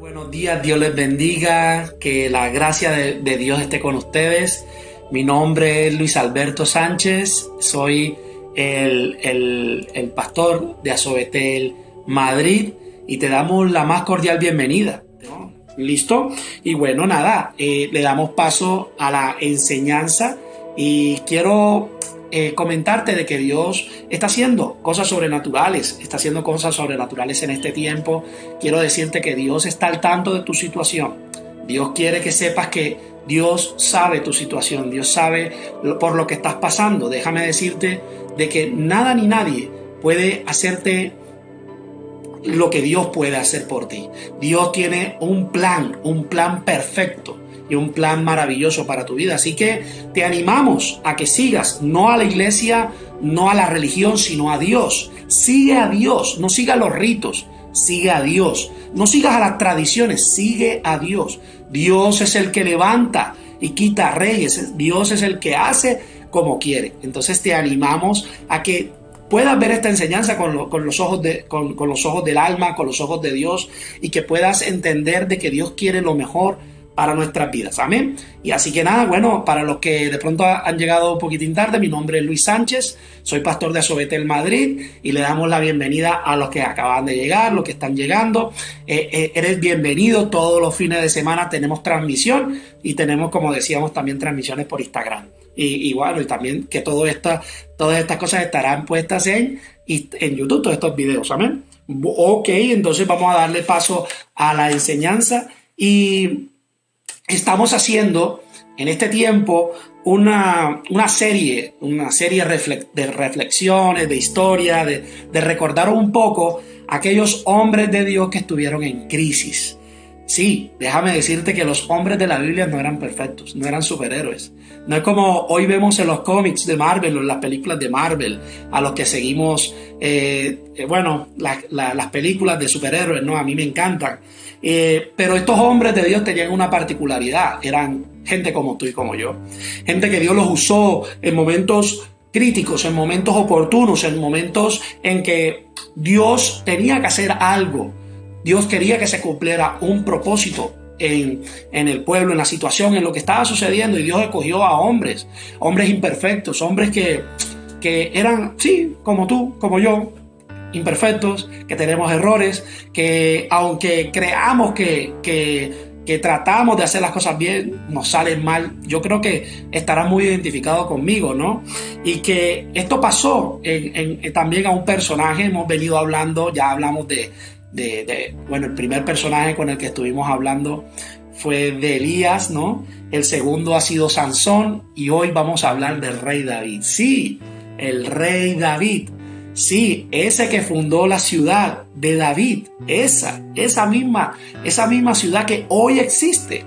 Buenos días, Dios les bendiga, que la gracia de Dios esté con ustedes. Mi nombre es Luis Alberto Sánchez, soy el pastor de Azobetel Madrid y te damos la más cordial bienvenida, ¿no? ¿Listo? Y bueno, nada, le damos paso a la enseñanza y quiero comentarte de que Dios está haciendo cosas sobrenaturales, en este tiempo. Quiero decirte que Dios está al tanto de tu situación. Dios quiere que sepas que Dios sabe tu situación, Dios sabe por lo que estás pasando. Déjame decirte de que nada ni nadie puede hacerte lo que Dios puede hacer por ti. Dios tiene un plan perfecto y un plan maravilloso para tu vida. Así que te animamos a que sigas, no a la iglesia, no a la religión, sino a Dios. Sigue a Dios, no sigas los ritos, sigue a Dios. No sigas a las tradiciones, sigue a Dios. Dios es el que levanta y quita reyes. Dios es el que hace como quiere. Entonces te animamos a que puedas ver esta enseñanza con los ojos del alma, con los ojos de Dios, y que puedas entender de que Dios quiere lo mejor para nuestras vidas, amén. Y así que nada, bueno, para los que de pronto han llegado un poquitín tarde, mi nombre es Luis Sánchez, soy pastor de Azobetel Madrid y le damos la bienvenida a los que acaban de llegar, los que están llegando. Eres bienvenido. Todos los fines de semana tenemos transmisión y tenemos, como decíamos, también transmisiones por Instagram. Y bueno, y también que todas estas cosas estarán puestas en YouTube, todos estos videos, amén. Ok, entonces vamos a darle paso a la enseñanza y estamos haciendo en este tiempo una serie de reflexiones, de historia, de recordar un poco aquellos hombres de Dios que estuvieron en crisis. Sí, déjame decirte que los hombres de la Biblia no eran perfectos, no eran superhéroes. No es como hoy vemos en los cómics de Marvel o en las películas de Marvel, a los que seguimos, las películas de superhéroes, ¿no? A mí me encantan. Pero estos hombres de Dios tenían una particularidad, eran gente como tú y como yo. Gente que Dios los usó en momentos críticos, en momentos oportunos, en momentos en que Dios tenía que hacer algo. Dios quería que se cumpliera un propósito en el pueblo, en la situación, en lo que estaba sucediendo, y Dios escogió a hombres imperfectos, hombres que eran, sí, como tú, como yo, imperfectos, que tenemos errores, que aunque creamos que tratamos de hacer las cosas bien, nos salen mal. Yo creo que estarás muy identificado conmigo, ¿no? Y que esto pasó también a un personaje. Hemos venido hablando, ya hablamos el primer personaje con el que estuvimos hablando fue de Elías, ¿no? El segundo ha sido Sansón, y hoy vamos a hablar del rey David. Sí, el rey David. Sí, ese que fundó la ciudad de David, esa misma ciudad que hoy existe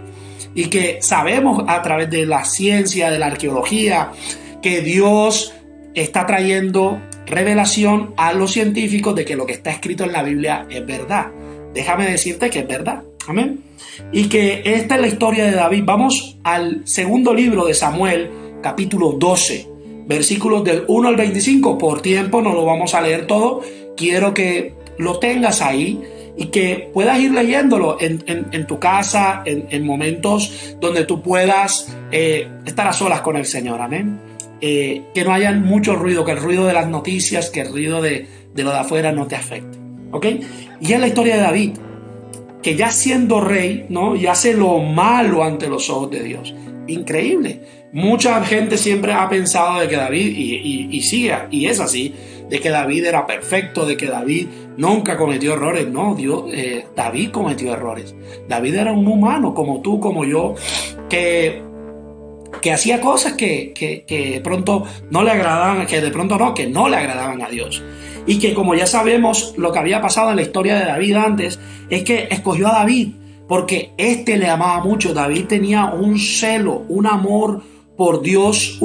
y que sabemos a través de la ciencia, de la arqueología, que Dios está trayendo revelación a los científicos de que lo que está escrito en la Biblia es verdad. Déjame decirte que es verdad, amén. Y que esta es la historia de David. Vamos al segundo libro de Samuel, capítulo 12. Versículos del 1 al 25, por tiempo no lo vamos a leer todo, quiero que lo tengas ahí y que puedas ir leyéndolo en tu casa, en momentos donde tú puedas estar a solas con el Señor, amén. Que no haya mucho ruido, que el ruido de las noticias, que el ruido de lo de afuera no te afecte, ¿ok? Y es la historia de David, que ya siendo rey, ¿no? Y hace lo malo ante los ojos de Dios. Increíble. Mucha gente siempre ha pensado de que David, y sigue, y es así, de que David era perfecto, de que David nunca cometió errores. No, David cometió errores. David era un humano como tú, como yo, que hacía cosas que de pronto no le agradaban, que no le agradaban a Dios. Y que, como ya sabemos, lo que había pasado en la historia de David antes es que escogió a David porque le amaba mucho. David tenía un celo, un amor por Dios,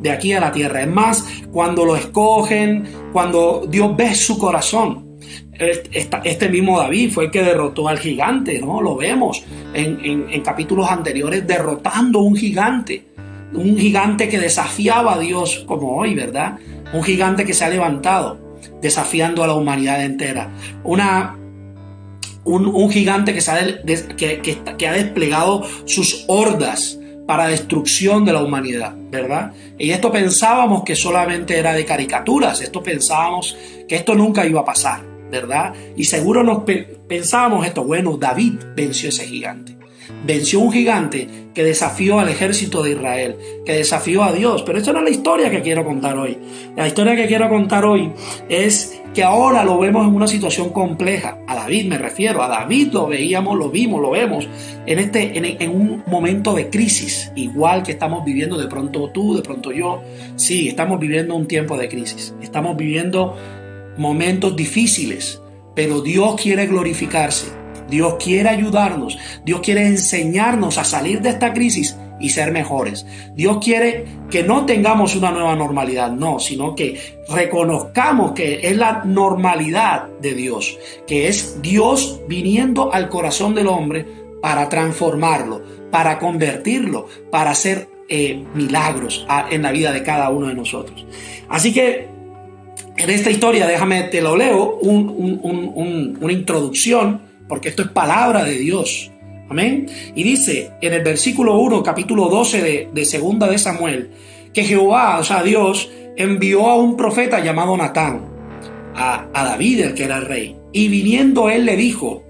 de aquí a la tierra. Es más, cuando lo escogen, cuando Dios ve su corazón, este mismo David fue el que derrotó al gigante, ¿no? Lo vemos en capítulos anteriores, derrotando un gigante que desafiaba a Dios como hoy, ¿verdad? Un gigante que se ha levantado desafiando a la humanidad entera. un gigante que ha desplegado sus hordas para destrucción de la humanidad, ¿verdad? Y esto pensábamos que solamente era de caricaturas, esto pensábamos que esto nunca iba a pasar, ¿verdad? Y seguro pensábamos esto, bueno, David venció ese gigante. Venció un gigante que desafió al ejército de Israel, que desafió a Dios. Pero esta no es la historia que quiero contar hoy. La historia que quiero contar hoy es que ahora lo vemos en una situación compleja. A David me refiero, a David lo vemos en un momento de crisis, igual que estamos viviendo de pronto tú, de pronto yo. Sí, estamos viviendo un tiempo de crisis. Estamos viviendo momentos difíciles, pero Dios quiere glorificarse. Dios quiere ayudarnos, Dios quiere enseñarnos a salir de esta crisis y ser mejores. Dios quiere que no tengamos una nueva normalidad, no, sino que reconozcamos que es la normalidad de Dios, que es Dios viniendo al corazón del hombre para transformarlo, para convertirlo, para hacer milagros en la vida de cada uno de nosotros. Así que en esta historia, déjame, te lo leo, una introducción, porque esto es palabra de Dios. Amén. Y dice en el versículo 1, capítulo 12 de segunda de Samuel, que Jehová, o sea, Dios, envió a un profeta llamado Natán a David, el que era el rey. Y viniendo él le dijo,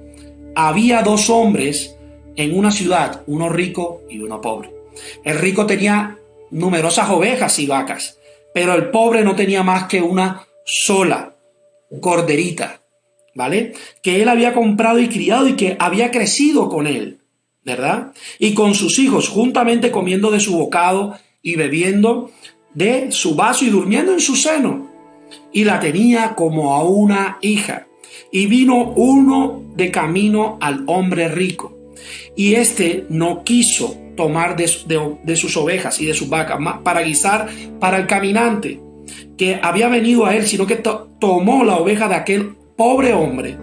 había dos hombres en una ciudad, uno rico y uno pobre. El rico tenía numerosas ovejas y vacas, pero el pobre no tenía más que una sola corderita, ¿vale? Que él había comprado y criado y que había crecido con él, ¿verdad? Y con sus hijos, juntamente comiendo de su bocado y bebiendo de su vaso y durmiendo en su seno. Y la tenía como a una hija. Y vino uno de camino al hombre rico. Y éste no quiso tomar de sus ovejas y de sus vacas para guisar para el caminante que había venido a él, sino que tomó la oveja de aquel pobre hombre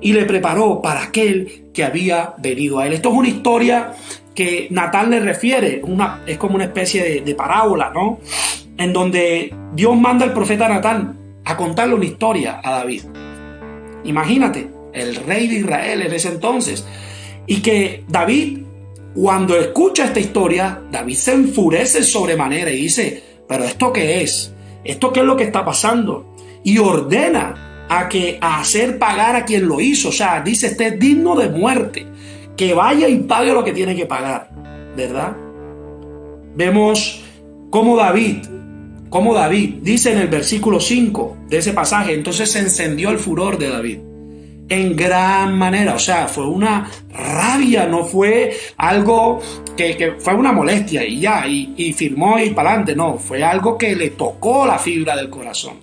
y le preparó para aquel que había venido a él. Esto es una historia que Natán le refiere, es como una especie de parábola, ¿no? En donde Dios manda al profeta Natán a contarle una historia a David. Imagínate, el rey de Israel en ese entonces. Y que David, cuando escucha esta historia, David se enfurece sobremanera y dice, ¿pero esto qué es? ¿Esto qué es lo que está pasando? Y ordena a hacer pagar a quien lo hizo. O sea, dice, este es digno de muerte, que vaya y pague lo que tiene que pagar, ¿verdad? Vemos cómo David dice en el versículo 5 de ese pasaje, entonces se encendió el furor de David en gran manera. O sea, fue una rabia, no fue algo que fue una molestia y ya, y firmó y para adelante. No, fue algo que le tocó la fibra del corazón.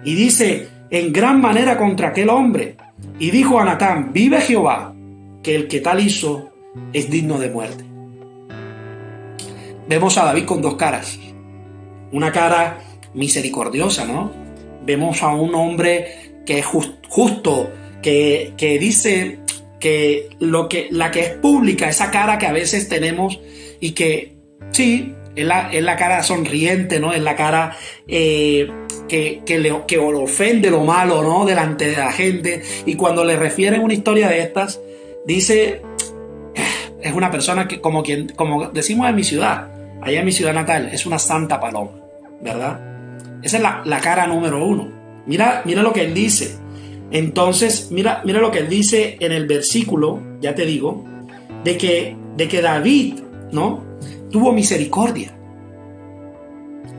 Y dice, en gran manera contra aquel hombre. Y dijo a Natán, vive Jehová, que el que tal hizo es digno de muerte. Vemos a David con dos caras. Una cara misericordiosa, ¿no? Vemos a un hombre que es justo, que dice que la que es pública, esa cara que a veces tenemos y que sí, es la cara sonriente, ¿no? Es la cara que ofende lo malo, ¿no? Delante de la gente. Y cuando le refieren una historia de estas, dice, es una persona que como decimos en mi ciudad, allá en mi ciudad natal, es una santa paloma, ¿verdad? Esa es la cara número uno. Mira lo que él dice. Entonces, mira lo que él dice en el versículo, ya te digo, de que David, ¿no?, tuvo misericordia.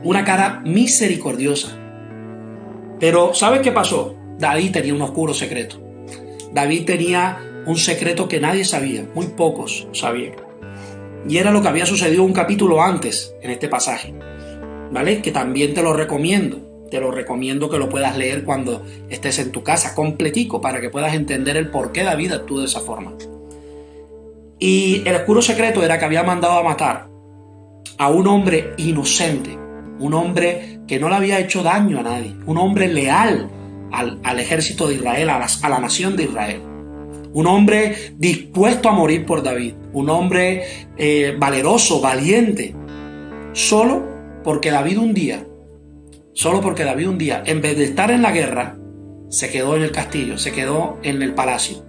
Una cara misericordiosa. Pero, ¿sabes qué pasó? David tenía un oscuro secreto. David tenía un secreto que nadie sabía, muy pocos sabían. Y era lo que había sucedido un capítulo antes en este pasaje, ¿vale? Que también te lo recomiendo. Te lo recomiendo que lo puedas leer cuando estés en tu casa, completico, para que puedas entender el por qué David actuó de esa forma. Y el oscuro secreto era que había mandado a matar a un hombre inocente, un hombre que no le había hecho daño a nadie, un hombre leal al ejército de Israel, a la nación de Israel. Un hombre dispuesto a morir por David, un hombre valeroso, valiente, solo porque David un día, en vez de estar en la guerra, se quedó en el castillo, se quedó en el palacio,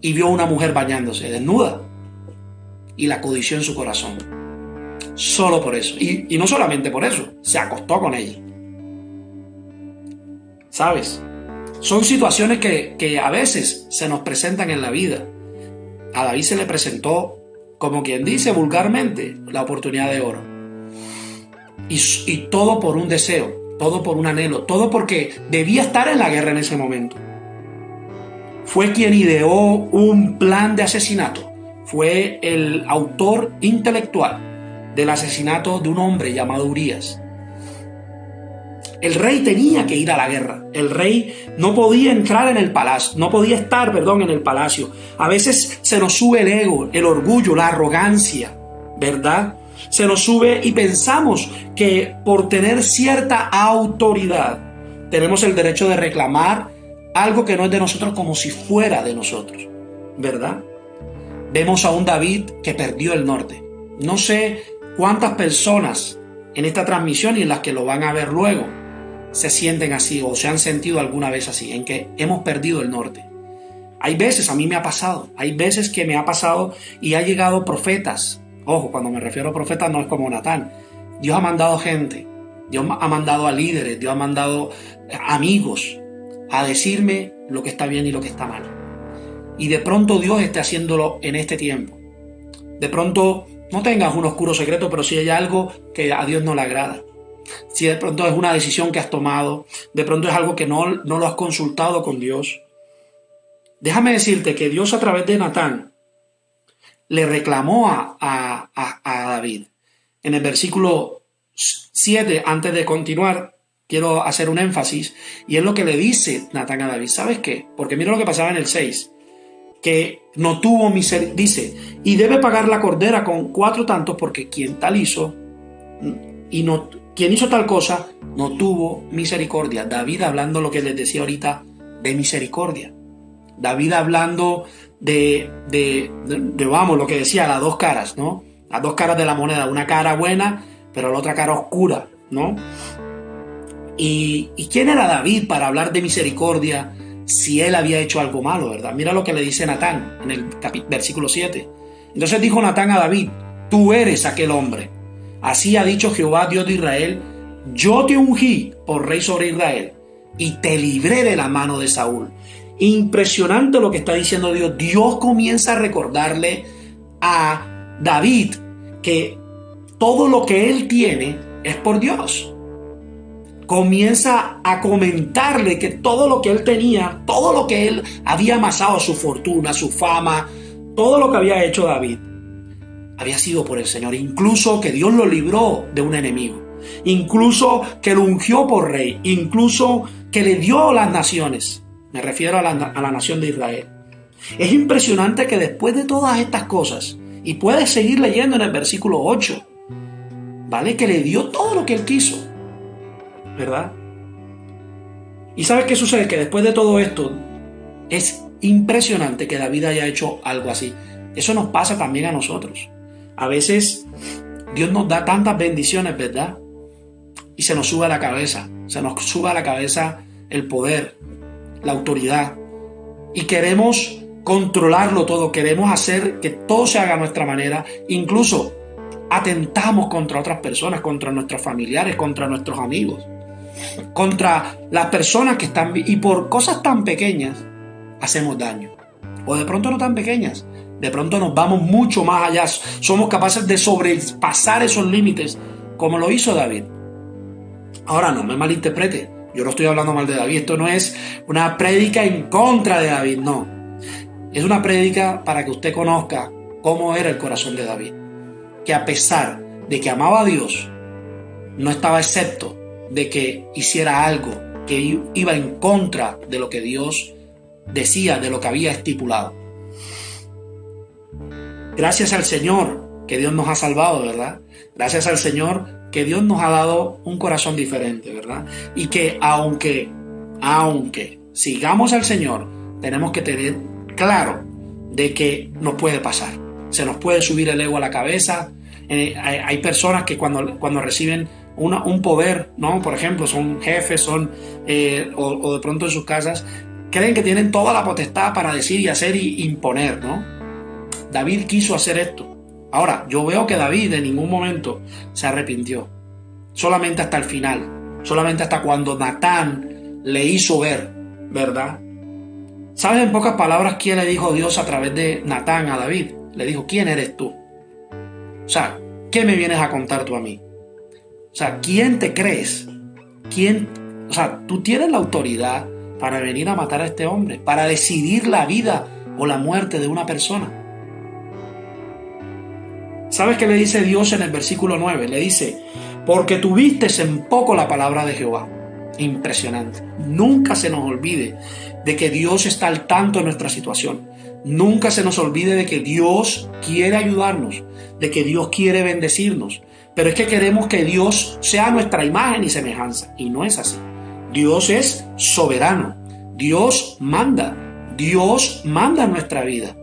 y vio a una mujer bañándose desnuda y la codició en su corazón. Solo por eso. Y no solamente por eso, se acostó con ella. ¿Sabes? Son situaciones que a veces se nos presentan en la vida. A David se le presentó, como quien dice vulgarmente, la oportunidad de oro. Y todo por un deseo, todo por un anhelo, todo porque debía estar en la guerra en ese momento. Fue quien ideó un plan de asesinato. Fue el autor intelectual del asesinato de un hombre llamado Urías. El rey tenía que ir a la guerra. El rey no podía entrar en el palacio, no podía estar, en el palacio. A veces se nos sube el ego, el orgullo, la arrogancia, ¿verdad? Se nos sube y pensamos que por tener cierta autoridad tenemos el derecho de reclamar algo que no es de nosotros como si fuera de nosotros, ¿verdad? Vemos a un David que perdió el norte. No sé cuántas personas en esta transmisión y en las que lo van a ver luego se sienten así o se han sentido alguna vez así, en que hemos perdido el norte. Hay veces, a mí me ha pasado, hay veces que me ha pasado y ha llegado profetas. Ojo, cuando me refiero a profetas no es como Natán. Dios ha mandado gente, Dios ha mandado a líderes, Dios ha mandado amigos a decirme lo que está bien y lo que está mal. Y de pronto Dios esté haciéndolo en este tiempo. De pronto no tengas un oscuro secreto, pero si hay algo que a Dios no le agrada. Si de pronto es una decisión que has tomado, de pronto es algo que no lo has consultado con Dios. Déjame decirte que Dios a través de Natán le reclamó a David. En el versículo 7, antes de continuar, quiero hacer un énfasis, y es lo que le dice Natán a David. ¿Sabes qué? Porque mira lo que pasaba en el 6, que no tuvo misericordia, dice, y debe pagar la cordera con 4 tantos, porque quien tal hizo, quien hizo tal cosa, no tuvo misericordia. David hablando lo que les decía ahorita de misericordia. David hablando de lo que decía, las dos caras, ¿no? Las dos caras de la moneda, una cara buena, pero la otra cara oscura, ¿no? ¿Y quién era David para hablar de misericordia si él había hecho algo malo, verdad? Mira lo que le dice Natán en el versículo 7. Entonces dijo Natán a David, tú eres aquel hombre. Así ha dicho Jehová, Dios de Israel, yo te ungí por rey sobre Israel y te libré de la mano de Saúl. Impresionante lo que está diciendo Dios. Dios comienza a recordarle a David que todo lo que él tiene es por Dios. Comienza a comentarle que todo lo que él tenía, todo lo que él había amasado, su fortuna, su fama, todo lo que había hecho David, había sido por el Señor. Incluso que Dios lo libró de un enemigo. Incluso que lo ungió por rey. Incluso que le dio las naciones. Me refiero a la nación de Israel. Es impresionante que después de todas estas cosas, y puedes seguir leyendo en el versículo 8, ¿vale? Que le dio todo lo que él quiso, ¿verdad? ¿Y sabes qué sucede? Que después de todo esto, es impresionante que David haya hecho algo así. Eso nos pasa también a nosotros. A veces Dios nos da tantas bendiciones, ¿verdad? Y se nos sube a la cabeza. Se nos sube a la cabeza el poder, la autoridad. Y queremos controlarlo todo. Queremos hacer que todo se haga a nuestra manera. Incluso atentamos contra otras personas, contra nuestros familiares, contra nuestros amigos, contra las personas que están... Y por cosas tan pequeñas hacemos daño. O de pronto no tan pequeñas. De pronto nos vamos mucho más allá. Somos capaces de sobrepasar esos límites, como lo hizo David. Ahora, no me malinterprete. Yo no estoy hablando mal de David. Esto no es una prédica en contra de David, no. Es una prédica para que usted conozca cómo era el corazón de David. Que a pesar de que amaba a Dios, no estaba excepto de que hiciera algo que iba en contra de lo que Dios decía, de lo que había estipulado. Gracias al Señor que Dios nos ha salvado, ¿verdad? Gracias al Señor que Dios nos ha dado un corazón diferente, ¿verdad? Y que aunque sigamos al Señor, tenemos que tener claro de que nos puede pasar. Se nos puede subir el ego a la cabeza. Hay personas que cuando reciben un poder, ¿no? Por ejemplo, son jefes, o de pronto en sus casas, creen que tienen toda la potestad para decir y hacer y imponer, ¿no? David quiso hacer esto. Ahora, yo veo que David en ningún momento se arrepintió. Solamente hasta el final. Solamente hasta cuando Natán le hizo ver, ¿verdad? ¿Sabes en pocas palabras quién le dijo Dios a través de Natán a David? Le dijo, ¿quién eres tú? O sea, ¿qué me vienes a contar tú a mí? O sea, ¿quién te crees? O sea, tú tienes la autoridad para venir a matar a este hombre, para decidir la vida o la muerte de una persona. ¿Sabes qué le dice Dios en el versículo 9? Le dice, porque tuviste en poco la palabra de Jehová. Impresionante. Nunca se nos olvide de que Dios está al tanto de nuestra situación. Nunca se nos olvide de que Dios quiere ayudarnos, de que Dios quiere bendecirnos. Pero es que queremos que Dios sea nuestra imagen y semejanza. Y no es así. Dios es soberano. Dios manda. Dios manda en nuestra vida.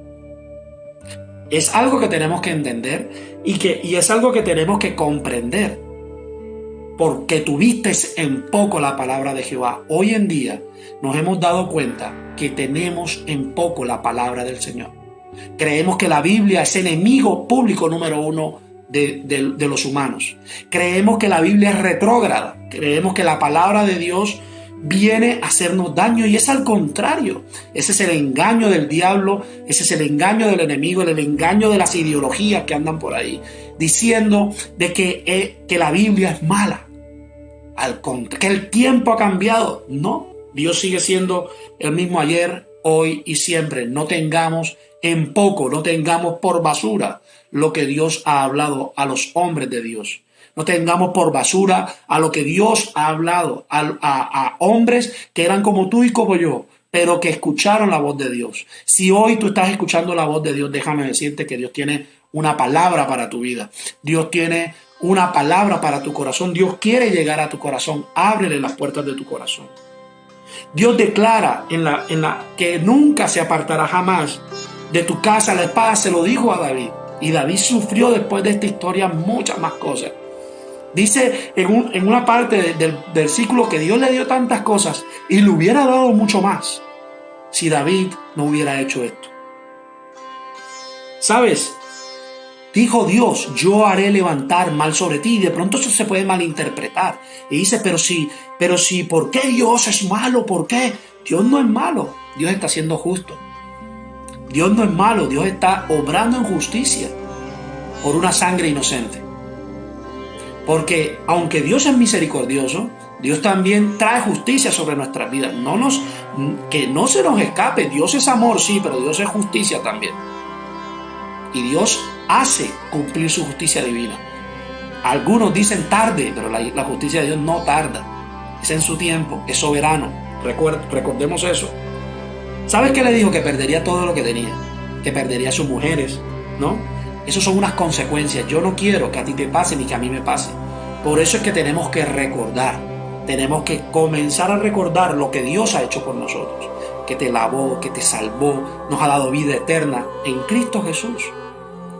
Es algo que tenemos que entender y es algo que tenemos que comprender. Porque tuviste en poco la palabra de Jehová. Hoy en día nos hemos dado cuenta que tenemos en poco la palabra del Señor. Creemos que la Biblia es enemigo público número uno de los humanos. Creemos que la Biblia es retrógrada. Creemos que la palabra de Dios viene a hacernos daño y es al contrario. Ese es el engaño del diablo, ese es el engaño del enemigo, el engaño de las ideologías que andan por ahí, diciendo de que la Biblia es mala. Que el tiempo ha cambiado. No, Dios sigue siendo el mismo ayer, hoy y siempre. No tengamos en poco, no tengamos por basura lo que Dios ha hablado a los hombres de Dios. No tengamos por basura a lo que Dios ha hablado a hombres que eran como tú y como yo, pero que escucharon la voz de Dios. Si hoy tú estás escuchando la voz de Dios, déjame decirte que Dios tiene una palabra para tu vida. Dios tiene una palabra para tu corazón. Dios quiere llegar a tu corazón. Ábrele las puertas de tu corazón. Dios declara en la que nunca se apartará jamás de tu casa la espada. Se lo dijo a David. Y David sufrió después de esta historia muchas más cosas. Dice en una parte del versículo que Dios le dio tantas cosas y le hubiera dado mucho más si David no hubiera hecho esto. ¿Sabes? Dijo Dios, yo haré levantar mal sobre ti. Y de pronto eso se puede malinterpretar. Y dice, pero si, ¿por qué Dios es malo? ¿Por qué? Dios no es malo. Dios está siendo justo. Dios no es malo. Dios está obrando en justicia por una sangre inocente. Porque aunque Dios es misericordioso, Dios también trae justicia sobre nuestras vidas. Que no se nos escape. Dios es amor, sí, pero Dios es justicia también. Y Dios hace cumplir su justicia divina. Algunos dicen tarde, pero la justicia de Dios no tarda. Es en su tiempo, es soberano. Recordemos eso. ¿Sabes qué le dijo? Que perdería todo lo que tenía. Que perdería sus mujeres, ¿no? Esas son unas consecuencias. Yo no quiero que a ti te pase ni que a mí me pase. Por eso es que tenemos que recordar. Tenemos que comenzar a recordar lo que Dios ha hecho por nosotros. Que te lavó, que te salvó, nos ha dado vida eterna en Cristo Jesús.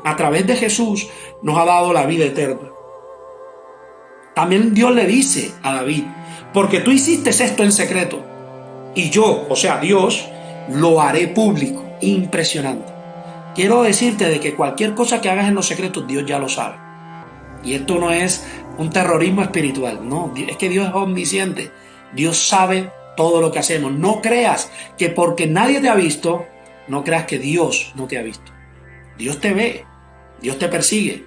A través de Jesús nos ha dado la vida eterna. También Dios le dice a David, porque tú hiciste esto en secreto, y yo, o sea Dios, lo haré público. Impresionante. Quiero decirte de que cualquier cosa que hagas en los secretos, Dios ya lo sabe. Y esto no es un terrorismo espiritual, no, es que Dios es omnisciente. Dios sabe todo lo que hacemos. No creas que porque nadie te ha visto, no creas que Dios no te ha visto. Dios te ve, Dios te persigue,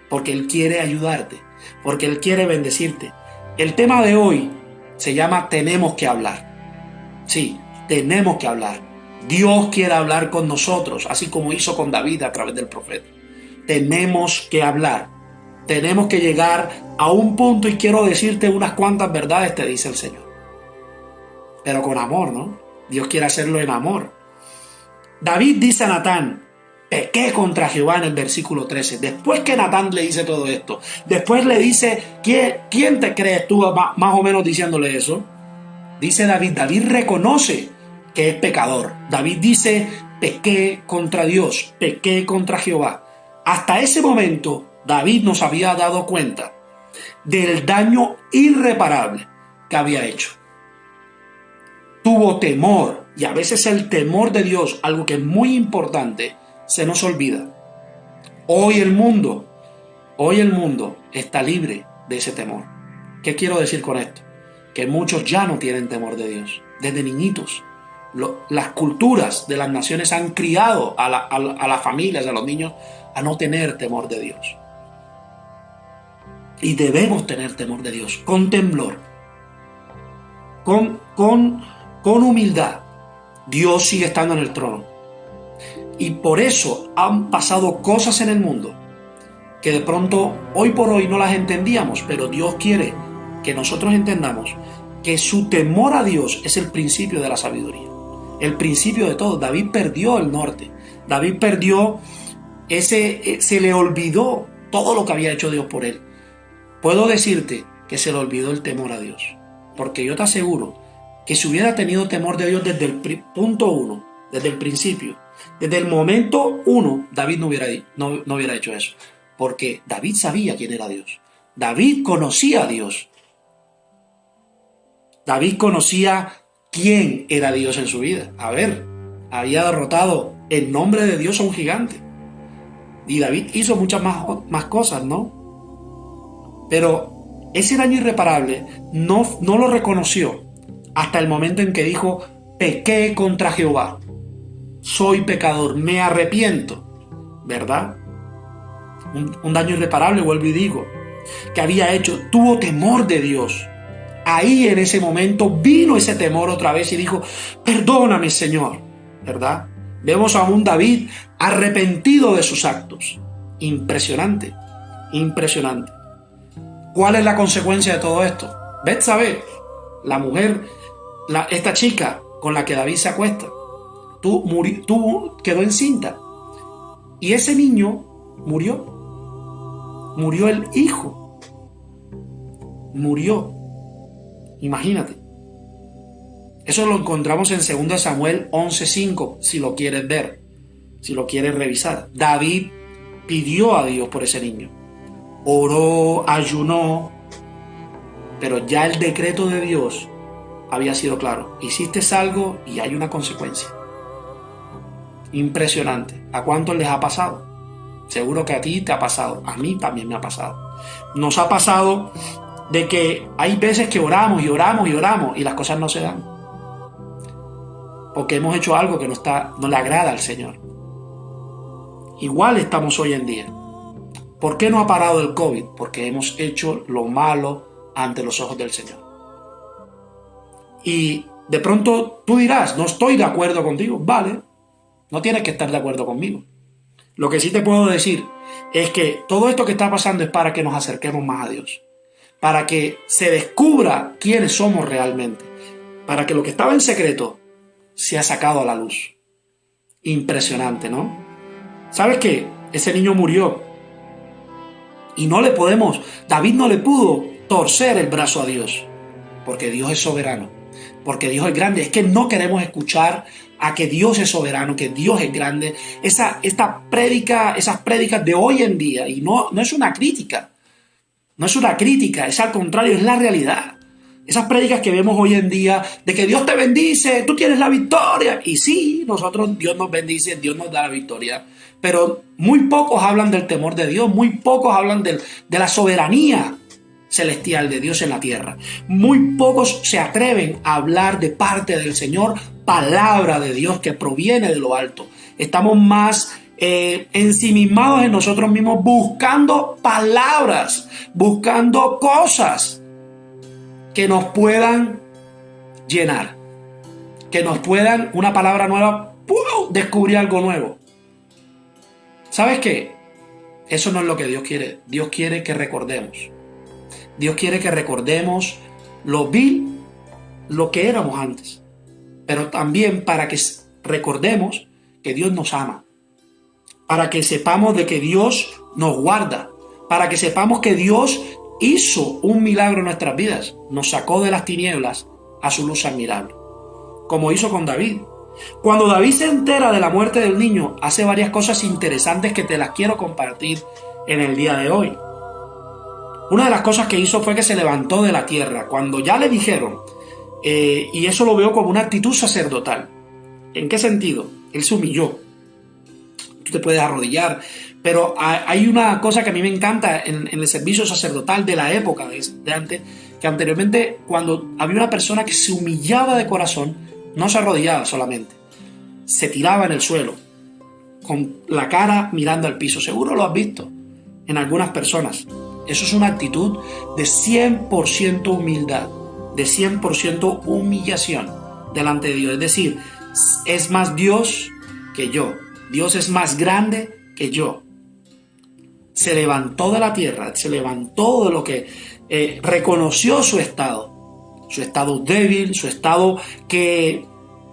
porque Él quiere ayudarte, porque Él quiere bendecirte. El tema de hoy se llama tenemos que hablar. Sí, tenemos que hablar. Dios quiere hablar con nosotros, así como hizo con David a través del profeta. Tenemos que hablar. Tenemos que llegar a un punto y quiero decirte unas cuantas verdades, te dice el Señor. Pero con amor, ¿no? Dios quiere hacerlo en amor. David dice a Natán, pequé contra Jehová en el versículo 13. Después que Natán le dice todo esto, después le dice, ¿quién te crees tú? Más o menos diciéndole eso. Dice David reconoce que es pecador. David dice, pequé contra Dios, pequé contra Jehová. Hasta ese momento, David nos había dado cuenta del daño irreparable que había hecho. Tuvo temor Y a veces el temor de Dios, algo que es muy importante, se nos olvida. Hoy el mundo está libre de ese temor. ¿Qué quiero decir con esto? Que muchos ya no tienen temor de Dios. Desde niñitos, las culturas de las naciones han criado a las familias, a los niños, a no tener temor de Dios. Y debemos tener temor de Dios, con temblor, con humildad. Dios sigue estando en el trono. Y por eso han pasado cosas en el mundo que de pronto, hoy por hoy, no las entendíamos, pero Dios quiere que nosotros entendamos que su temor a Dios es el principio de la sabiduría, el principio de todo. David perdió el norte, David perdió se le olvidó todo lo que había hecho Dios por él. Puedo decirte que se le olvidó el temor a Dios, porque yo te aseguro que si hubiera tenido temor de Dios desde el punto 1, desde el principio, desde el momento 1, David no hubiera hecho eso, porque David sabía quién era Dios. David conocía a Dios. David conocía quién era Dios en su vida. A ver, había derrotado en nombre de Dios a un gigante. Y David hizo muchas más cosas, ¿no? Pero ese daño irreparable no lo reconoció hasta el momento en que dijo: pequé contra Jehová, soy pecador, me arrepiento, ¿verdad? Un daño irreparable, vuelvo y digo, que había hecho. Tuvo temor de Dios. Ahí en ese momento vino ese temor otra vez y dijo: perdóname, Señor, ¿verdad? Vemos a un David arrepentido de sus actos. Impresionante, impresionante. ¿Cuál es la consecuencia de todo esto? Betsabé, la mujer, esta chica con la que David se acuesta, quedó encinta. Y ese niño murió. Murió el hijo. Murió. Imagínate. Eso lo encontramos en 2 Samuel 11:5, si lo quieres ver, si lo quieres revisar. David pidió a Dios por ese niño. Oró, ayunó, pero ya el decreto de Dios había sido claro. Hiciste algo y hay una consecuencia. Impresionante. ¿A cuántos les ha pasado? Seguro que a ti te ha pasado. A mí también me ha pasado. Nos ha pasado de que hay veces que oramos y oramos y oramos y las cosas no se dan, porque hemos hecho algo que no le agrada al Señor. Igual estamos hoy en día. ¿Por qué no ha parado el COVID? Porque hemos hecho lo malo ante los ojos del Señor. Y de pronto tú dirás: no estoy de acuerdo contigo. Vale, no tienes que estar de acuerdo conmigo. Lo que sí te puedo decir es que todo esto que está pasando es para que nos acerquemos más a Dios, para que se descubra quiénes somos realmente, para que lo que estaba en secreto se ha sacado a la luz. Impresionante, ¿no? ¿Sabes qué? Ese niño murió y David no le pudo torcer el brazo a Dios, porque Dios es soberano, porque Dios es grande. Es que no queremos escuchar a que Dios es soberano, que Dios es grande. Esas prédicas de hoy en día, y no es una crítica, es al contrario, es la realidad. Esas prédicas que vemos hoy en día de que Dios te bendice, tú tienes la victoria. Y sí, Dios nos bendice, Dios nos da la victoria. Pero muy pocos hablan del temor de Dios, muy pocos hablan de la soberanía celestial de Dios en la tierra. Muy pocos se atreven a hablar de parte del Señor, palabra de Dios que proviene de lo alto. Estamos más ensimismados en nosotros mismos, buscando palabras, buscando cosas que nos puedan llenar, que nos puedan, una palabra nueva, descubrir algo nuevo. ¿Sabes qué? Eso no es lo que Dios quiere. Dios quiere que recordemos. Dios quiere que recordemos lo vil, lo que éramos antes. Pero también para que recordemos que Dios nos ama. Para que sepamos de que Dios nos guarda. Para que sepamos que Dios hizo un milagro en nuestras vidas. Nos sacó de las tinieblas a su luz admirable. Como hizo con David. Cuando David se entera de la muerte del niño, hace varias cosas interesantes que te las quiero compartir en el día de hoy. Una de las cosas que hizo fue que se levantó de la tierra. Cuando ya le dijeron, y eso lo veo como una actitud sacerdotal, ¿En qué sentido? Él se humilló. Tú te puedes arrodillar, pero hay una cosa que a mí me encanta en el servicio sacerdotal de la época de antes, que anteriormente cuando había una persona que se humillaba de corazón, no se arrodillaba solamente, se tiraba en el suelo, con la cara mirando al piso. Seguro lo has visto en algunas personas. Eso es una actitud de 100% humildad, de 100% humillación delante de Dios. Es decir, es más Dios que yo. Dios es más grande que yo. Se levantó de la tierra, se levantó de lo que reconoció su estado débil, su estado que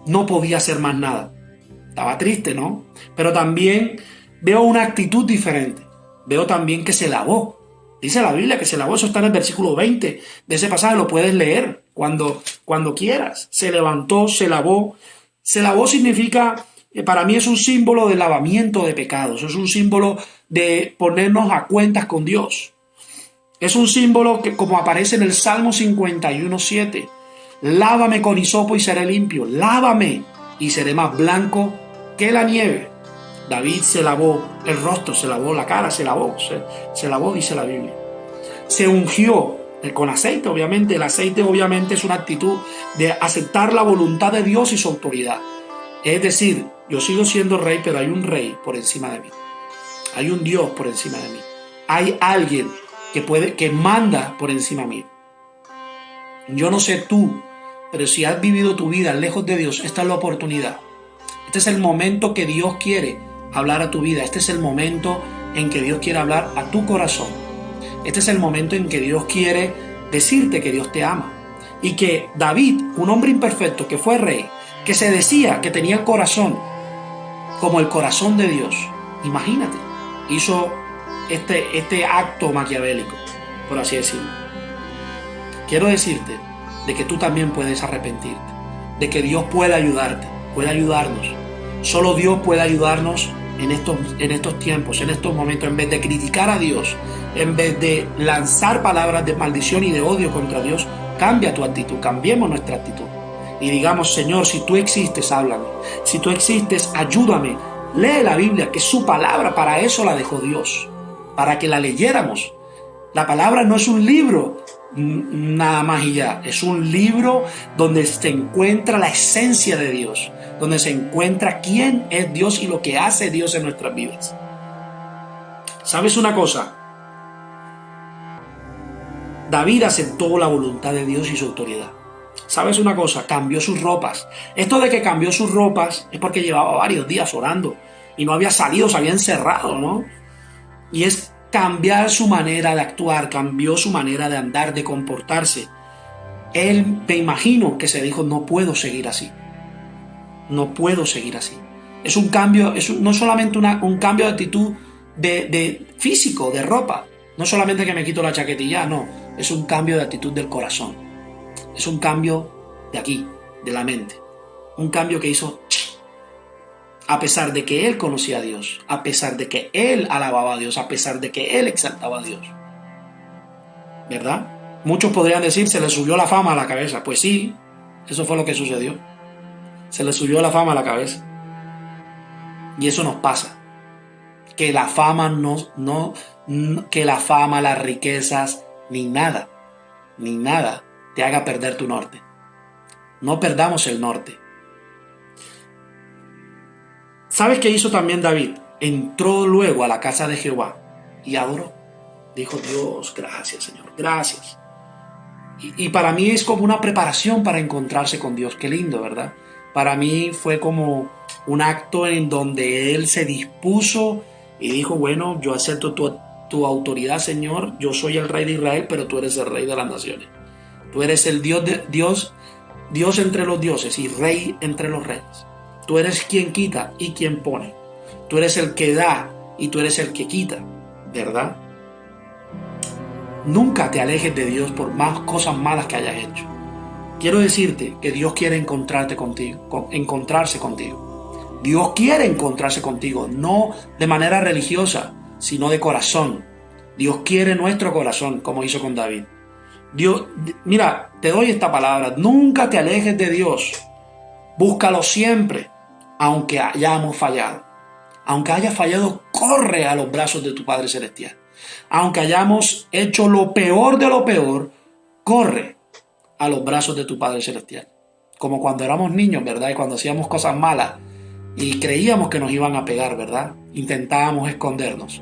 no podía hacer más nada. Estaba triste, ¿no? Pero también veo una actitud diferente. Veo también que se lavó. Dice la Biblia que se lavó. Eso está en el versículo 20 de ese pasaje. Lo puedes leer cuando quieras. Se levantó, se lavó. Se lavó significa, para mí es un símbolo de lavamiento de pecados. Es un símbolo de ponernos a cuentas con Dios. Es un símbolo que, como aparece en el Salmo 51:7. Lávame con hisopo y seré limpio. Lávame y seré más blanco que la nieve. David se lavó el rostro, se lavó la cara, se lavó, dice la Biblia. Se ungió con aceite, obviamente. El aceite obviamente es una actitud de aceptar la voluntad de Dios y su autoridad. Es decir, yo sigo siendo rey, pero hay un rey por encima de mí. Hay un Dios por encima de mí. Hay alguien que manda por encima de mí. Yo no sé tú, pero si has vivido tu vida lejos de Dios, esta es la oportunidad. Este es el momento que Dios quiere hablar a tu vida. Este es el momento en que Dios quiere hablar a tu corazón. Este es el momento en que Dios quiere decirte que Dios te ama. Y que David, un hombre imperfecto que fue rey, que se decía que tenía el corazón como el corazón de Dios, imagínate, hizo este acto maquiavélico, por así decirlo. Quiero decirte de que tú también puedes arrepentirte, de que Dios puede ayudarte, puede ayudarnos. Solo Dios puede ayudarnos en estos tiempos, en estos momentos. En vez de criticar a Dios, en vez de lanzar palabras de maldición y de odio contra Dios, cambia tu actitud, cambiemos nuestra actitud. Y digamos, Señor, si tú existes, háblame. Si tú existes, ayúdame. Lee la Biblia, que es su palabra, para eso la dejó Dios, para que la leyéramos. La palabra no es un libro nada más y ya, es un libro donde se encuentra la esencia de Dios, donde se encuentra quién es Dios y lo que hace Dios en nuestras vidas. ¿Sabes una cosa? David aceptó la voluntad de Dios y su autoridad. ¿Sabes una cosa? Cambió sus ropas. Esto de que cambió sus ropas es porque llevaba varios días orando y no había salido, se había encerrado, ¿no? Y es cambiar su manera de actuar, cambió su manera de andar, de comportarse. Él, me imagino que se dijo, no puedo seguir así. No puedo seguir así. Es un cambio, no solamente un cambio de actitud de físico, de ropa. No solamente que me quito la chaquetilla, no. Es un cambio de actitud del corazón. Es un cambio de aquí, de la mente. Un cambio que hizo, a pesar de que él conocía a Dios, a pesar de que él alababa a Dios, a pesar de que él exaltaba a Dios. ¿Verdad? Muchos podrían decir, se le subió la fama a la cabeza. Pues sí, eso fue lo que sucedió. Se le subió la fama a la cabeza. Y eso nos pasa. Que la fama que la fama, las riquezas, ni nada te haga perder tu norte. No perdamos el norte. ¿Sabes qué hizo también David? Entró luego a la casa de Jehová y adoró. Dijo, Dios, gracias, Señor, gracias. Y para mí es como una preparación para encontrarse con Dios. Qué lindo, ¿verdad? Para mí fue como un acto en donde él se dispuso y dijo, bueno, yo acepto tu autoridad, Señor. Yo soy el rey de Israel, pero tú eres el rey de las naciones. Tú eres el Dios entre los dioses y rey entre los reyes. Tú eres quien quita y quien pone. Tú eres el que da y tú eres el que quita, ¿verdad? Nunca te alejes de Dios por más cosas malas que hayas hecho. Quiero decirte que Dios quiere encontrarse contigo. Dios quiere encontrarse contigo, no de manera religiosa, sino de corazón. Dios quiere nuestro corazón, como hizo con David. Dios, mira, te doy esta palabra, nunca te alejes de Dios. Búscalo siempre. aunque hayamos fallado. Aunque hayas fallado, corre a los brazos de tu Padre Celestial. Aunque hayamos hecho lo peor de lo peor, corre a los brazos de tu Padre Celestial. Como cuando éramos niños, ¿verdad? Y cuando hacíamos cosas malas y creíamos que nos iban a pegar, ¿verdad? Intentábamos escondernos.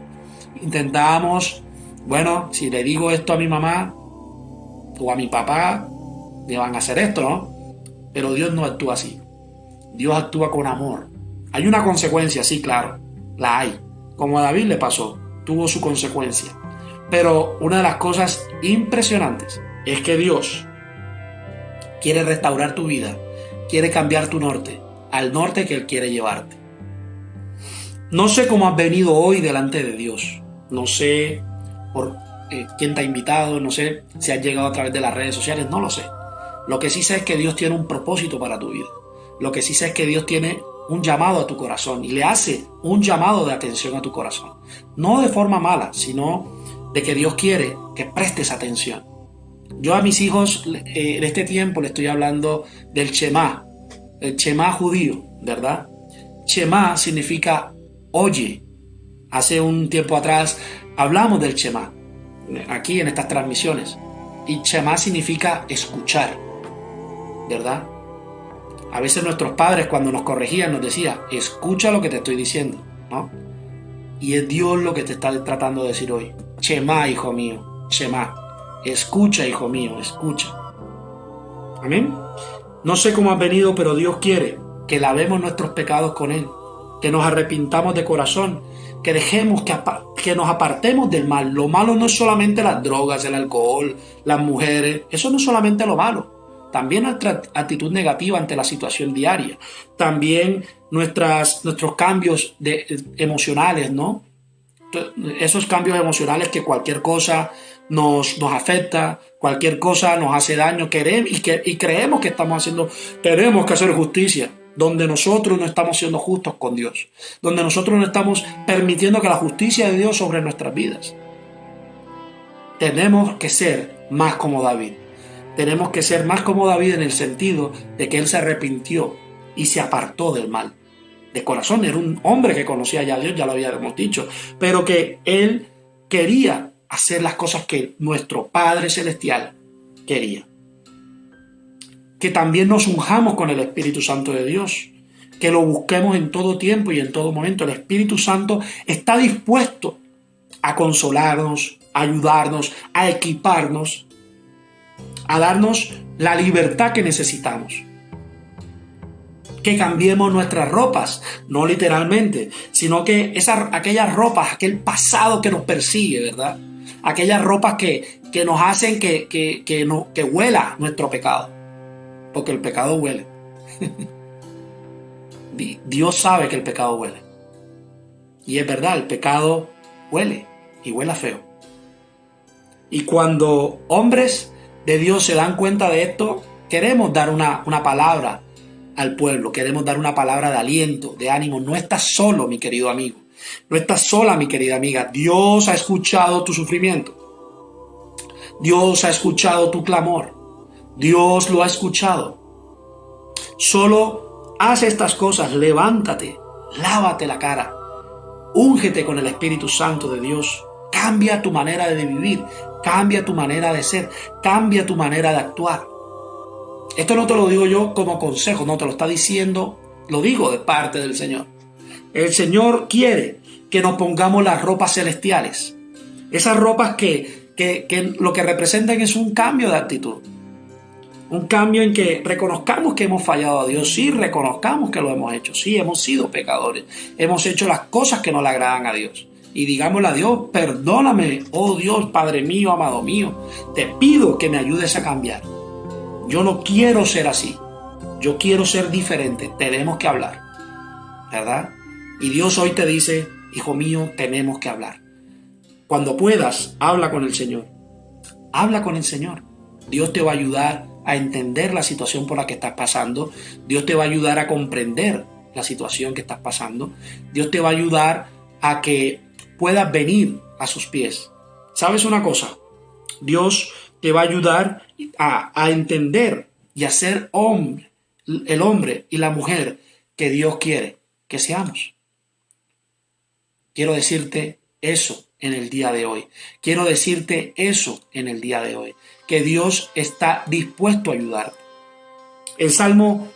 Intentábamos, bueno, si le digo esto a mi mamá o a mi papá, me van a hacer esto, ¿no? Pero Dios no actúa así. Dios actúa con amor. Hay una consecuencia, sí, claro, la hay. Como a David le pasó, tuvo su consecuencia. Pero una de las cosas impresionantes es que Dios quiere restaurar tu vida, quiere cambiar tu norte, al norte que Él quiere llevarte. No sé cómo has venido hoy delante de Dios. No sé por quién te ha invitado, no sé si has llegado a través de las redes sociales, no lo sé. Lo que sí sé es que Dios tiene un propósito para tu vida. Lo que sí sé es que Dios tiene un llamado a tu corazón y le hace un llamado de atención a tu corazón. No de forma mala, sino de que Dios quiere que prestes atención. Yo a mis hijos en este tiempo le estoy hablando del Shema, el Shema judío, ¿verdad? Shema significa oye. Hace un tiempo atrás hablamos del Shema, aquí en estas transmisiones. Y Shema significa escuchar, ¿verdad? A veces nuestros padres cuando nos corregían nos decían, escucha lo que te estoy diciendo, ¿no? Y es Dios lo que te está tratando de decir hoy. Shema, hijo mío, Shema. Escucha, hijo mío, escucha. Amén. No sé cómo has venido, pero Dios quiere que lavemos nuestros pecados con Él, que nos arrepintamos de corazón, que dejemos que nos apartemos del mal. Lo malo no es solamente las drogas, el alcohol, las mujeres. Eso no es solamente lo malo. También nuestra actitud negativa ante la situación diaria. También nuestros cambios emocionales, ¿no? Esos cambios emocionales que cualquier cosa nos afecta, cualquier cosa nos hace daño, y creemos que tenemos que hacer justicia, donde nosotros no estamos siendo justos con Dios, donde nosotros no estamos permitiendo que la justicia de Dios sobre nuestras vidas. Tenemos que ser más como David. Tenemos que ser más como David en el sentido de que él se arrepintió y se apartó del mal. De corazón, era un hombre que conocía ya a Dios, ya lo habíamos dicho, pero que él quería hacer las cosas que nuestro Padre Celestial quería. Que también nos unjamos con el Espíritu Santo de Dios, que lo busquemos en todo tiempo y en todo momento. El Espíritu Santo está dispuesto a consolarnos, a ayudarnos, a equiparnos, a darnos la libertad que necesitamos. Que cambiemos nuestras ropas, no literalmente, sino que aquellas ropas, aquel pasado que nos persigue, ¿verdad? Aquellas ropas que nos hacen que huela nuestro pecado, porque el pecado huele. Dios sabe que el pecado huele. Y es verdad, el pecado huele y huele feo. Y cuando hombres de Dios se dan cuenta de esto, queremos dar una palabra al pueblo, queremos dar una palabra de aliento, de ánimo. No estás solo, mi querido amigo. No estás sola, mi querida amiga. Dios ha escuchado tu sufrimiento. Dios ha escuchado tu clamor. Dios lo ha escuchado. Solo haz estas cosas. Levántate, lávate la cara, úngete con el Espíritu Santo de Dios. Cambia tu manera de vivir, cambia tu manera de ser, cambia tu manera de actuar. Esto no te lo digo yo como consejo, no te lo está diciendo, lo digo de parte del Señor. El Señor quiere que nos pongamos las ropas celestiales. Esas ropas que lo que representan es un cambio de actitud. Un cambio en que reconozcamos que hemos fallado a Dios, sí, reconozcamos que lo hemos hecho, sí, hemos sido pecadores, hemos hecho las cosas que no le agradan a Dios. Y digámosle a Dios, perdóname, oh Dios, Padre mío, amado mío, te pido que me ayudes a cambiar. Yo no quiero ser así, yo quiero ser diferente, tenemos que hablar, ¿verdad? Y Dios hoy te dice, hijo mío, tenemos que hablar. Cuando puedas, habla con el Señor, habla con el Señor. Dios te va a ayudar a entender la situación por la que estás pasando, Dios te va a ayudar a comprender la situación que estás pasando, Dios te va a ayudar a que puedas venir a sus pies. ¿Sabes una cosa? Dios te va a ayudar a entender y a ser hombre, el hombre y la mujer que Dios quiere que seamos. Quiero decirte eso en el día de hoy. Quiero decirte eso en el día de hoy, que Dios está dispuesto a ayudarte. El Salmo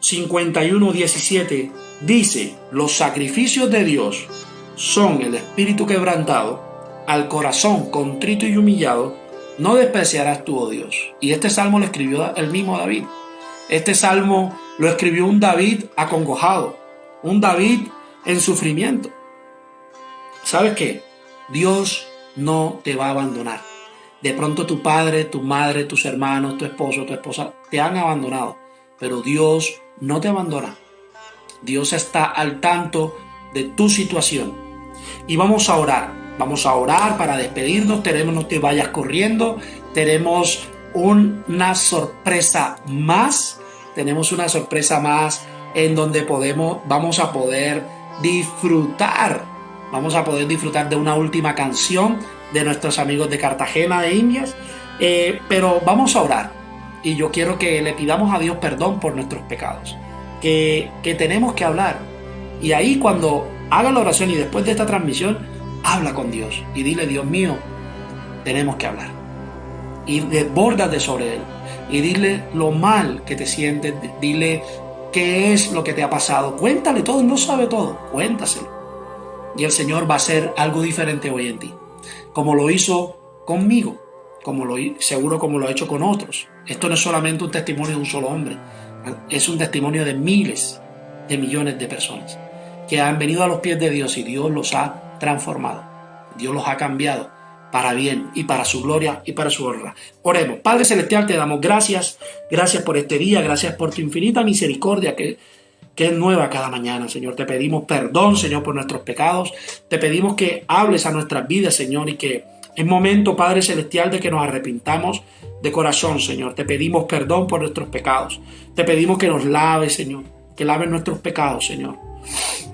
51:17 dice: los sacrificios de Dios son el espíritu quebrantado, al corazón contrito y humillado no despreciarás tú, oh Dios. Y este salmo lo escribió el mismo David. Este salmo lo escribió un David acongojado, un David en sufrimiento. ¿Sabes qué? Dios no te va a abandonar. De pronto tu padre, tu madre, tus hermanos, tu esposo, tu esposa te han abandonado, pero Dios no te abandona. Dios está al tanto de tu situación. Y vamos a orar para despedirnos. No te vayas corriendo. Tenemos una sorpresa más. Tenemos una sorpresa más en donde vamos a poder disfrutar de una última canción de nuestros amigos de Cartagena de Indias. Pero vamos a orar. Y yo quiero que le pidamos a Dios perdón por nuestros pecados. Que tenemos que hablar. Y ahí cuando haga la oración y después de esta transmisión, habla con Dios y dile: Dios mío, tenemos que hablar. Y desbórdate sobre Él. Y dile lo mal que te sientes. Dile qué es lo que te ha pasado. Cuéntale todo. Él no sabe todo. Cuéntaselo. Y el Señor va a hacer algo diferente hoy en ti. Como lo hizo conmigo. Seguro como lo ha hecho con otros. Esto no es solamente un testimonio de un solo hombre. Es un testimonio de miles de millones de personas que han venido a los pies de Dios y Dios los ha transformado. Dios los ha cambiado para bien y para su gloria y para su honra. Oremos. Padre Celestial, te damos gracias. Gracias por este día. Gracias por tu infinita misericordia que es nueva cada mañana, Señor. Te pedimos perdón, Señor, por nuestros pecados. Te pedimos que hables a nuestras vidas, Señor, y que es momento, Padre Celestial, de que nos arrepintamos de corazón, Señor. Te pedimos perdón por nuestros pecados. Te pedimos que nos laves, Señor. Que laves nuestros pecados, Señor.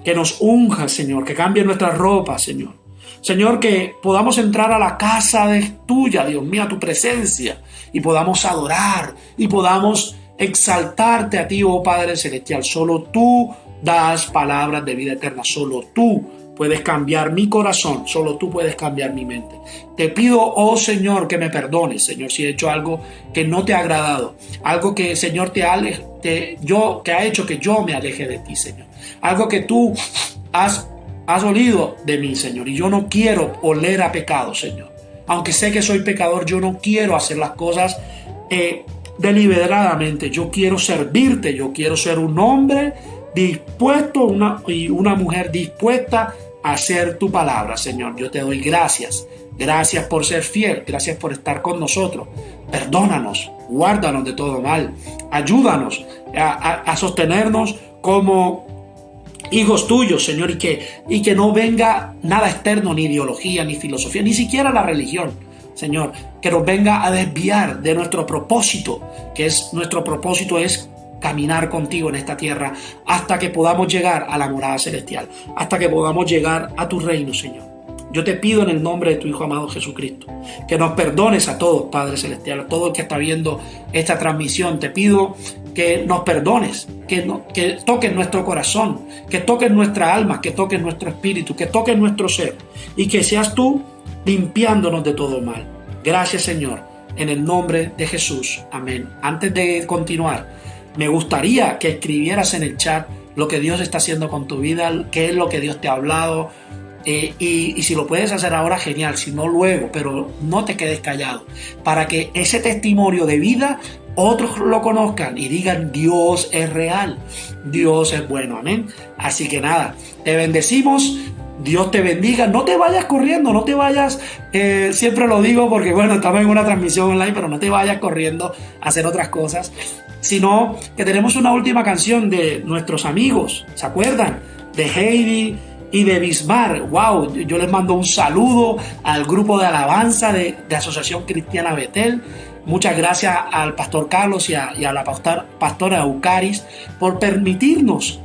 Que nos unjas, Señor. Que cambie nuestra ropa, Señor. Señor, que podamos entrar a la casa tuya, Dios mío, a tu presencia. Y podamos adorar. Y podamos exaltarte a ti, oh Padre Celestial. Solo tú das palabras de vida eterna. Solo tú puedes cambiar mi corazón, solo tú puedes cambiar mi mente. Te pido, oh Señor, que me perdones, Señor, si he hecho algo que no te ha agradado, algo que, Señor, que ha hecho que yo me aleje de ti, Señor. Algo que tú has olido de mí, Señor, y yo no quiero oler a pecado, Señor. Aunque sé que soy pecador, yo no quiero hacer las cosas deliberadamente. Yo quiero servirte, yo quiero ser un hombre dispuesto y una mujer dispuesta a hacer tu palabra, Señor. Yo te doy gracias. Gracias por ser fiel. Gracias por estar con nosotros. Perdónanos. Guárdanos de todo mal. Ayúdanos a sostenernos como hijos tuyos, Señor, y que no venga nada externo, ni ideología, ni filosofía, ni siquiera la religión, Señor, que nos venga a desviar de nuestro propósito, nuestro propósito es caminar contigo en esta tierra hasta que podamos llegar a la morada celestial, hasta que podamos llegar a tu reino, Señor. Yo te pido en el nombre de tu Hijo amado Jesucristo, que nos perdones a todos, Padre Celestial, a todo el que está viendo esta transmisión. Te pido que nos perdones, que toques nuestro corazón, que toques nuestra alma, que toques nuestro espíritu, que toques nuestro ser, y que seas tú limpiándonos de todo mal. Gracias, Señor, en el nombre de Jesús. Amén. Antes de continuar, me gustaría que escribieras en el chat lo que Dios está haciendo con tu vida, qué es lo que Dios te ha hablado. Y si lo puedes hacer ahora, genial, si no luego, pero no te quedes callado, para que ese testimonio de vida otros lo conozcan y digan: Dios es real, Dios es bueno, amén. Así que nada, te bendecimos, Dios te bendiga, no te vayas corriendo, no te vayas, siempre lo digo porque bueno, estamos en una transmisión online, pero no te vayas corriendo a hacer otras cosas, sino que tenemos una última canción de nuestros amigos, ¿se acuerdan? De Heidi y de Bismar. Wow, yo les mando un saludo al grupo de alabanza de Asociación Cristiana Betel. Muchas gracias al pastor Carlos y a la pastora Eucaris por permitirnos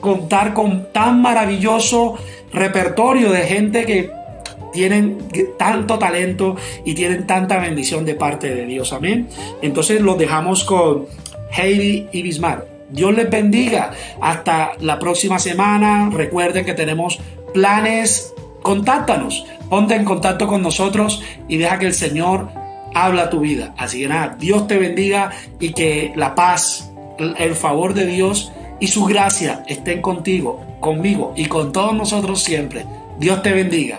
contar con tan maravilloso repertorio de gente que tienen tanto talento y tienen tanta bendición de parte de Dios, amén. Entonces los dejamos con Heidi y Bismar. Dios les bendiga. Hasta la próxima semana. Recuerden que tenemos planes. Contáctanos. Ponte en contacto con nosotros y deja que el Señor hable a tu vida. Así que nada, Dios te bendiga y que la paz, el favor de Dios y su gracia estén contigo, conmigo y con todos nosotros siempre. Dios te bendiga.